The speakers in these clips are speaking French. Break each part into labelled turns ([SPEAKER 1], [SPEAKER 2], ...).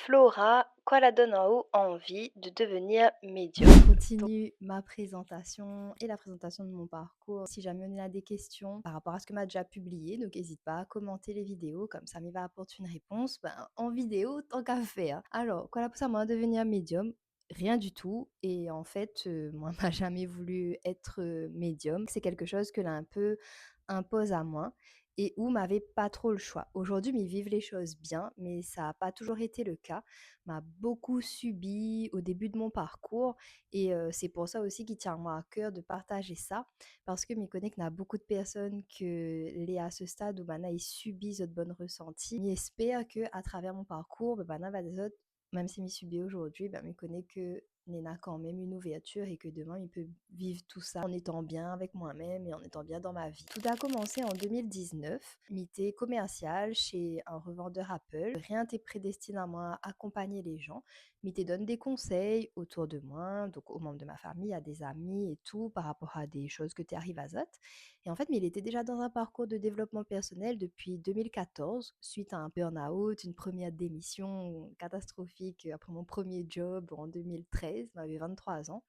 [SPEAKER 1] Flora, quoi la donne en haut envie de devenir médium?
[SPEAKER 2] Je
[SPEAKER 1] Donc,
[SPEAKER 2] continue ma présentation et la présentation de mon parcours. Si jamais on a des questions par rapport à ce que m'a déjà publié, donc n'hésite pas à commenter les vidéos, comme ça m'y va apporter une réponse en vidéo tant qu'à faire. Alors, quoi la pousse à moi à devenir médium? Rien du tout. Et en fait, moi, m'a jamais voulu être médium. C'est quelque chose que là un peu impose à moi et où m'avait pas trop le choix. Aujourd'hui, m'y vivent les choses bien, mais ça n'a pas toujours été le cas. M'a beaucoup subi au début de mon parcours et c'est pour ça aussi qu'il tient moi à cœur de partager ça, parce que me connais qu'il y a beaucoup de personnes que les à ce stade où bana ils subissent de bonnes ressentis. J'espère que à travers mon parcours, bana va des autres, même si m'y subit aujourd'hui, me connais que Nena quand même une ouverture et que demain il peut vivre tout ça en étant bien avec moi-même et en étant bien dans ma vie. Tout a commencé en 2019, m'était commercial chez un revendeur Apple. Rien n'était prédestiné à moi à accompagner les gens, mais te donne des conseils autour de moi, donc aux membres de ma famille, à des amis et tout, par rapport à des choses que tu arrives à zot. Et en fait, mais il était déjà dans un parcours de développement personnel depuis 2014, suite à un burn-out, une première démission catastrophique après mon premier job en 2013, j'avais 23 ans.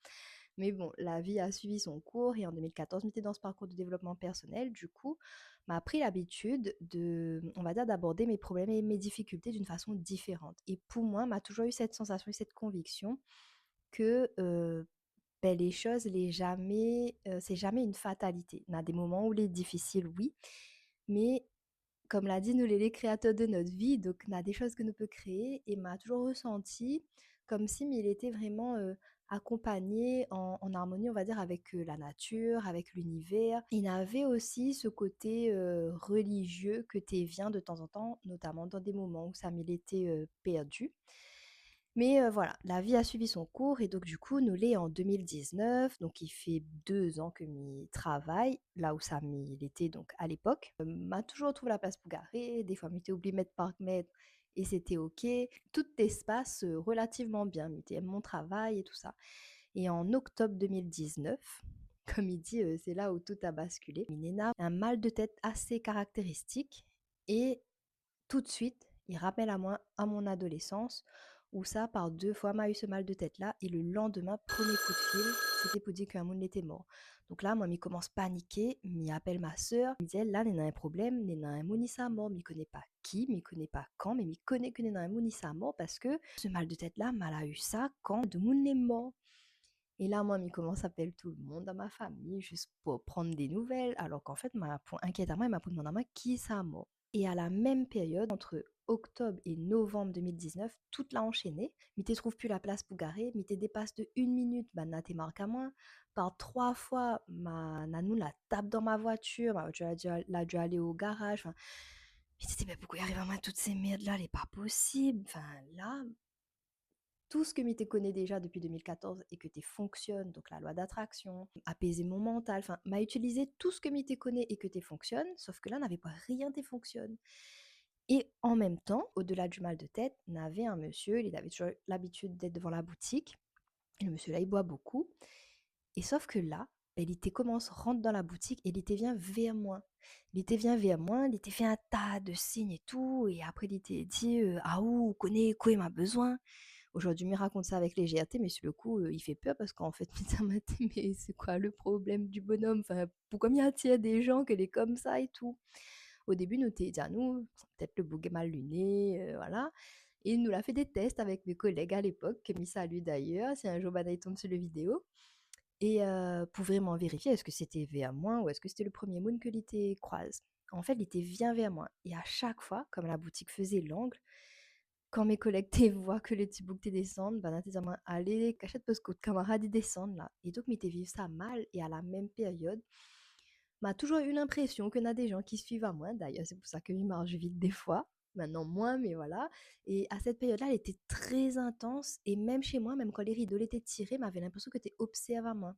[SPEAKER 2] Mais bon, la vie a suivi son cours et en 2014, j'étais dans ce parcours de développement personnel. Du coup, m'a pris l'habitude de, on va dire, d'aborder mes problèmes et mes difficultés d'une façon différente. Et pour moi, m'a toujours eu cette sensation et cette conviction que les choses, c'est jamais une fatalité. Il y a des moments où les difficiles, oui, mais comme l'a dit nous les créateurs de notre vie, donc on a des choses que nous peut créer et m'a toujours ressenti comme si mais il était vraiment accompagné en harmonie, on va dire, avec la nature, avec l'univers. Il avait aussi ce côté religieux que tu viens de temps en temps, notamment dans des moments où ça m'il était perdu. Mais voilà, la vie a suivi son cours et donc du coup, nous l'est en 2019, donc il fait 2 ans que m'y travaille, là où ça m'y était donc à l'époque. M'a toujours trouvé la place pour garer, des fois m'était oublié mettre par mètre et c'était OK. Tout espace relativement bien, m'était mon travail et tout ça. Et en octobre 2019, comme il dit, c'est là où tout a basculé. Minena a un mal de tête assez caractéristique et tout de suite, il rappelle à moi, à mon adolescence, où ça, par 2 fois, m'a eu ce mal de tête-là. Et le lendemain, premier coup de fil, c'était pour dire qu'un monde était mort. Donc là, moi, il commence à paniquer, il appelle ma sœur, il dit, là, il y a un problème, il y a un monissa mort, il connaît pas qui, il connaît pas quand, mais il connaît que y a un monissa mort parce que ce mal de tête-là, mal a eu ça quand de monde est mort. Et là, moi, il commence à appeler tout le monde dans ma famille juste pour prendre des nouvelles, alors qu'en fait, pour inquiéter à moi, il m'a demandé à moi qui ça mort. Et à la même période, entre octobre et novembre 2019, toute l'a enchaîné. Mais tu trouves plus la place pour garer, mais tu dépasses de 1 minute, bah, na, t'es marqué à moi. Par 3 fois, ma nanou la tape dans ma voiture a dû aller au garage. Enfin, mais tu te dis, mais pourquoi il arrive à moi toutes ces merdes-là, elle est pas possible. Enfin, là, tout ce que tu connais déjà depuis 2014 et que tu fonctionnes, donc la loi d'attraction, apaiser mon mental, enfin, m'a utilisé tout ce que tu connais et que tu fonctionnes, sauf que là, n'avait pas rien qui fonctionne. Et en même temps, au-delà du mal de tête, n'avait un monsieur, il avait toujours l'habitude d'être devant la boutique, et le monsieur là, il boit beaucoup, et sauf que là, il était commence, rentre dans la boutique et il était vient vers moi. Il était vient vers moi, il était fait un tas de signes et tout, et après il était dit ah ou connaît quoi il m'a besoin. Aujourd'hui, il me raconte ça avec légèreté, mais sur le coup, il fait peur parce qu'en fait, putain, mais c'est quoi le problème du bonhomme? Enfin, pourquoi il y a des gens qu'elle est comme ça et tout? Au début, nous t'es dit à nous, peut-être le bouc est mal luné, voilà. Et il nous l'a fait des tests avec mes collègues à l'époque, que me salue d'ailleurs, si un jour Banaï tombe sur le vidéo. Et pour vraiment vérifier, est-ce que c'était vers moi ou est-ce que c'était le premier moon que l'été croise. En fait, il était vient vers moi. Et à chaque fois, comme la boutique faisait l'angle, quand mes collègues te voient que le petit bouc te descend, ben là, t'es moi, allez, cachette parce que camarade ils descendent là. Et donc, mais t'es vivre ça mal et à la même période, m'a toujours eu l'impression qu'il y en a des gens qui suivent à moi. D'ailleurs, c'est pour ça que je marche vite des fois. Maintenant moins, mais voilà. Et à cette période-là, elle était très intense. Et même chez moi, même quand les rideaux étaient tirés, m'avait l'impression que tu observes à moi.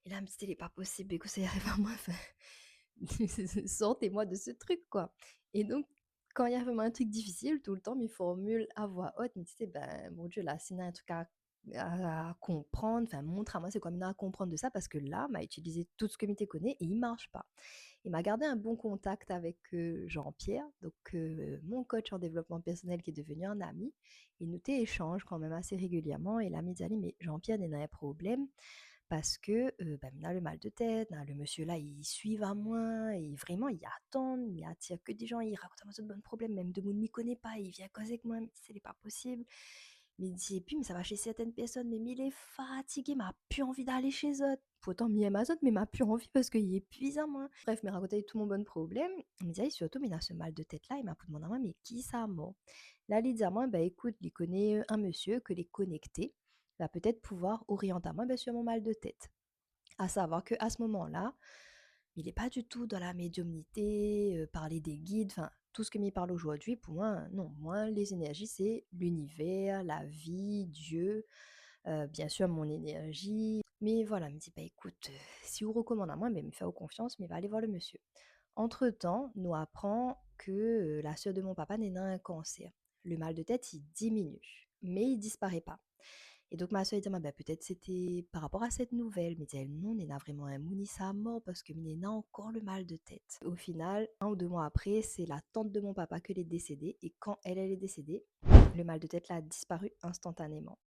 [SPEAKER 2] Et là, elle me dit, il n'est pas possible que ça y arrive à moi. Enfin, sortez-moi de ce truc, quoi. Et donc, quand il y a vraiment un truc difficile, tout le temps, mes formules à voix haute, me disais, ben, mon Dieu, là, c'est un truc à à comprendre, enfin montre à moi c'est quoi maintenant à comprendre de ça parce que là, m'a utilisé tout ce que m'y connaît et il marche pas. Il m'a gardé un bon contact avec, Jean-Pierre, donc mon coach en développement personnel qui est devenu un ami. Il nous échange quand même assez régulièrement et là, il me dit: «Allez, mais Jean-Pierre, il a un problème parce que, bah, il a le mal de tête, le monsieur là, il suit à moi et vraiment il attend, il attire que des gens, il raconte à moi de bonnes problèmes, même de monde m'y connaît pas, il vient causer avec moi, mais c'est pas possible». Mais il dit: «Et puis mais ça va chez certaines personnes, mais il est fatigué, m'a plus envie d'aller chez eux». Pourtant mi aime eux, mais m'a plus envie parce qu'il épuise à moi. Bref, me racontait tout mon bon problème. Il me dit: «Ah et surtout, mais il a ce mal de tête là», il m'a demandé à moi: «Mais qui ça moi?» Là, il dit à moi: «Bah écoute, il connaît, un monsieur que les connecter va peut-être pouvoir orienter à moi, bah, sur mon mal de tête». À savoir qu'à ce moment-là, il est pas du tout dans la médiumnité, parler des guides, enfin tout ce que m'y parle aujourd'hui pour moi, non. Moi, les énergies, c'est l'univers, la vie, Dieu, bien sûr mon énergie. Mais voilà, il me dit: «Bah écoute, si vous recommande à moi, mais me faire confiance, mais va aller voir le monsieur». Entre temps, nous apprend que, la sœur de mon papa naît un cancer. Le mal de tête, il diminue, mais il disparaît pas. Et donc ma sœur elle dit: «Bah, peut-être c'était par rapport à cette nouvelle». Mais dit elle: «Non, on a vraiment un mouni ça mort parce que on a encore le mal de tête». Au final, 1 ou 2 mois après, c'est la tante de mon papa qu'elle est décédée et quand elle est décédée, le mal de tête là a disparu instantanément.